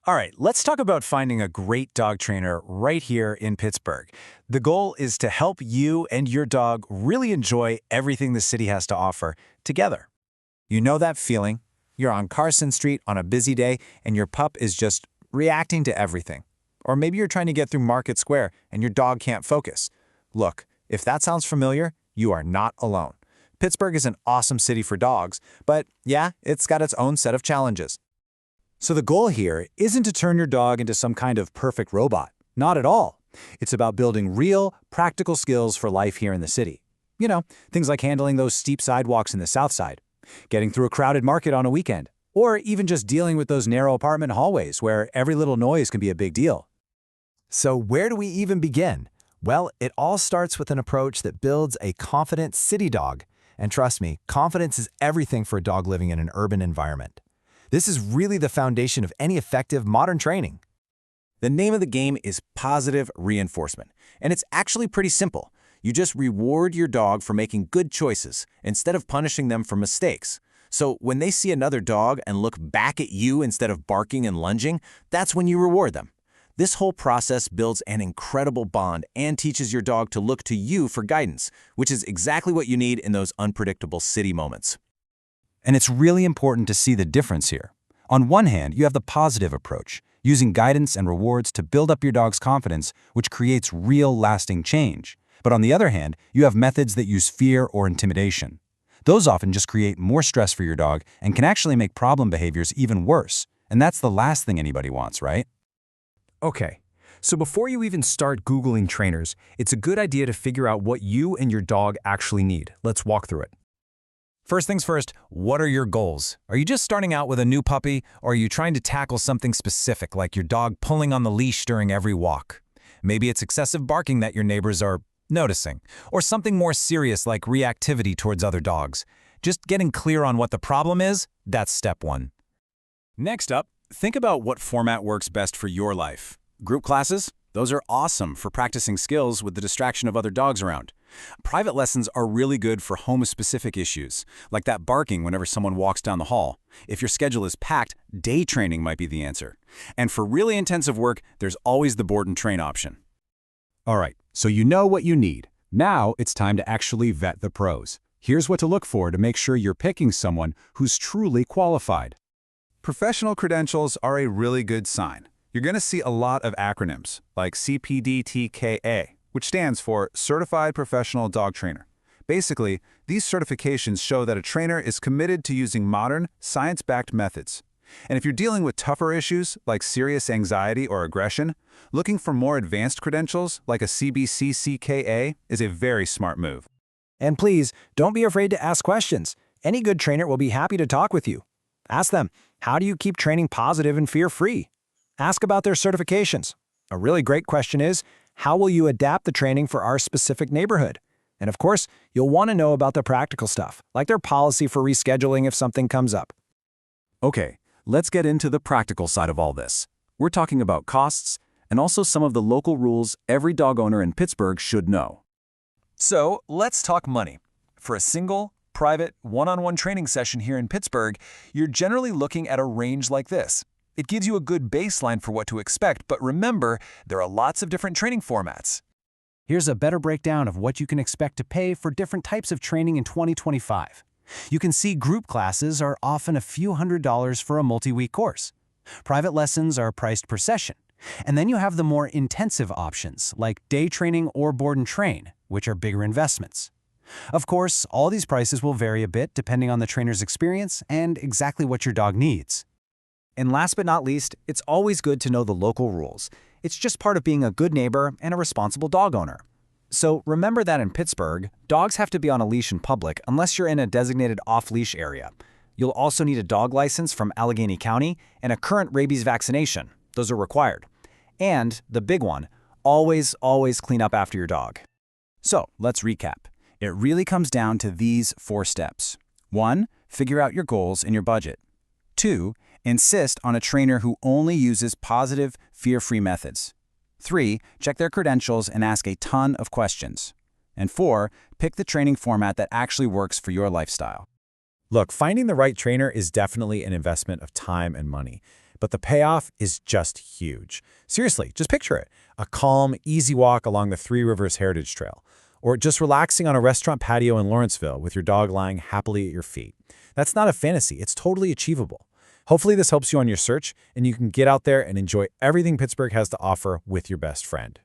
All right, let's talk about finding a great dog trainer right here in Pittsburgh. The goal is to help you and your dog really enjoy everything the city has to offer together. You know that feeling? You're on Carson Street on a busy day and your pup is just reacting to everything. Or maybe you're trying to get through Market Square and your dog can't focus. Look, if that sounds familiar, you are not alone. Pittsburgh is an awesome city for dogs, but yeah, it's got its own set of challenges. So the goal here isn't to turn your dog into some kind of perfect robot. Not at all. It's about building real, practical skills for life here in the city. You know, things like handling those steep sidewalks in the South Side, getting through a crowded market on a weekend, or even just dealing with those narrow apartment hallways where every little noise can be a big deal. So where do we even begin? Well, it all starts with an approach that builds a confident city dog. And trust me, confidence is everything for a dog living in an urban environment. This is really the foundation of any effective modern training. The name of the game is positive reinforcement, and it's actually pretty simple. You just reward your dog for making good choices instead of punishing them for mistakes. So when they see another dog and look back at you instead of barking and lunging, that's when you reward them. This whole process builds an incredible bond and teaches your dog to look to you for guidance, which is exactly what you need in those unpredictable city moments. And it's really important to see the difference here. On one hand, you have the positive approach, using guidance and rewards to build up your dog's confidence, which creates real, lasting change. But on the other hand, you have methods that use fear or intimidation. Those often just create more stress for your dog and can actually make problem behaviors even worse. And that's the last thing anybody wants, right? Okay, so before you even start Googling trainers, it's a good idea to figure out what you and your dog actually need. Let's walk through it. First things first, what are your goals? Are you just starting out with a new puppy, or are you trying to tackle something specific like your dog pulling on the leash during every walk? Maybe it's excessive barking that your neighbors are noticing, or something more serious like reactivity towards other dogs. Just getting clear on what the problem is, that's step one. Next up, think about what format works best for your life. Group classes? Those are awesome for practicing skills with the distraction of other dogs around. Private lessons are really good for home-specific issues, like that barking whenever someone walks down the hall. If your schedule is packed, day training might be the answer. And for really intensive work, there's always the board and train option. All right, so you know what you need. Now it's time to actually vet the pros. Here's what to look for to make sure you're picking someone who's truly qualified. Professional credentials are a really good sign. You're going to see a lot of acronyms, like CPDTKA, which stands for Certified Professional Dog Trainer. Basically, these certifications show that a trainer is committed to using modern, science-backed methods. And if you're dealing with tougher issues, like serious anxiety or aggression, looking for more advanced credentials, like a CBCCKA, is a very smart move. And please, don't be afraid to ask questions. Any good trainer will be happy to talk with you. Ask them, how do you keep training positive and fear-free? Ask about their certifications. A really great question is, how will you adapt the training for our specific neighborhood? And of course, you'll want to know about the practical stuff, like their policy for rescheduling if something comes up. Okay, let's get into the practical side of all this. We're talking about costs and also some of the local rules every dog owner in Pittsburgh should know. So let's talk money. For a single, private, one-on-one training session here in Pittsburgh, you're generally looking at a range like this. It gives you a good baseline for what to expect, but remember, there are lots of different training formats. Here's a better breakdown of what you can expect to pay for different types of training in 2025. You can see group classes are often a few $100s for a multi-week course. Private lessons are priced per session. And then you have the more intensive options, like day training or board and train, which are bigger investments. Of course, all these prices will vary a bit depending on the trainer's experience and exactly what your dog needs. And last but not least, it's always good to know the local rules. It's just part of being a good neighbor and a responsible dog owner. So remember that in Pittsburgh, dogs have to be on a leash in public unless you're in a designated off-leash area. You'll also need a dog license from Allegheny County and a current rabies vaccination. Those are required. And the big one, always clean up after your dog. So let's recap. It really comes down to these 4 steps. 1, figure out your goals and your budget. 2, insist on a trainer who only uses positive, fear-free methods. 3, check their credentials and ask a ton of questions. And 4, pick the training format that actually works for your lifestyle. Look, finding the right trainer is definitely an investment of time and money. but the payoff is just huge. Seriously, just picture it. A calm, easy walk along the Three Rivers Heritage Trail, or just relaxing on a restaurant patio in Lawrenceville with your dog lying happily at your feet. That's not a fantasy, it's totally achievable. Hopefully this helps you on your search, and you can get out there and enjoy everything Pittsburgh has to offer with your best friend.